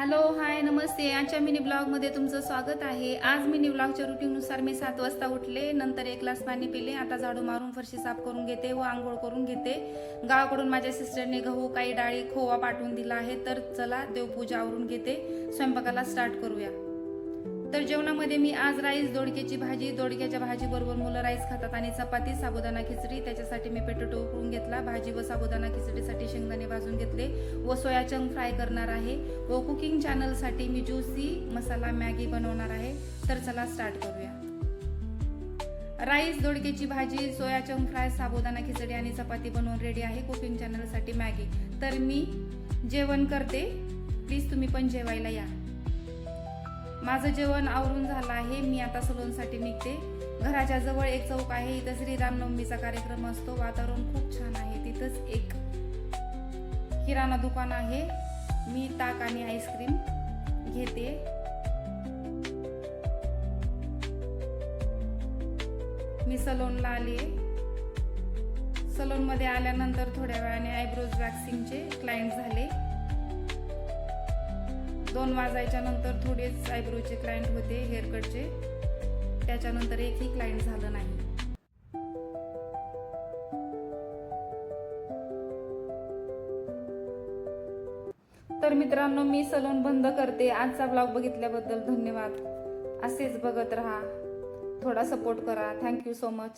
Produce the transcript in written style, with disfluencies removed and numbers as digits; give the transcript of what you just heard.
Hello hi नमस्ते. आजच्या mini ब्लॉगमध्ये तुमचं स्वागत आहे. आज मिनी ब्लॉगच्या रुटीननुसार मी 7 वाजता उठले, नंतर 1 ग्लास पाणी पिले. आता झाडू मारून फरशी साफ करून घेते व आंघोळ करून घेते. गावाकडून माझ्या सिस्टरने गहू, काही डाळी, खोवा पाठवून दिला आहे. तर चला देवपूजा आवरून घेते, स्वयंपाकाला स्टार्ट करूया. तर जेवणामध्ये मी आज राईस, दोडक्याची भाजी, दोडक्याच्या भाजी बरोबर मुलं राईस खातात, आणि चपाती, साबुदाणा खिचडी. त्याच्यासाठी मी पेटोटो उकळून घेतला. भाजी व साबुदाणा खिचडीसाठी शेंगदाणे भाजून घेतले व सोया चंक फ्राय करणार आहे. व कुकिंग चॅनलसाठी मी ज्युसी मसाला मॅगी बनवणार आहे. तर चला स्टार्ट करूया. राईस, दोडक्याची भाजी, सोया चंक फ्राय, साबुदाणा खिचडी आणि चपाती बनवून रेडी आहे. कुकिंग चॅनलसाठी मॅगी. तर मी जेवण करते, प्लीज तुम्ही पण जेवायला या. माझं जेवण आवरून झालं आहे. मी आता सलूनसाठी निघते. घराच्या जवळ एक चौक आहे, इथं श्रीरामनवमीचा कार्यक्रम असतो. वातावरण खूप छान आहे. तिथंच एक किराणा दुकान आहे. मी ताक आणि आईस्क्रीम घेते. मी सलूनला आले. सलून मध्ये आल्यानंतर थोड्या वेळाने आयब्रोज वॅक्सिंगचे क्लायंट झाले. 2 वाजायच्या नंतर थोडेच आयब्रोचे क्लायंट होते, हेअरकटचे. त्याच्यानंतर एकही क्लायंट झालं नाही. तर मित्रांनो, मी सलून बंद करते. आजचा ब्लॉग बघितल्याबद्दल धन्यवाद. असेच बघत राहा, थोडा सपोर्ट करा. Thank you so much.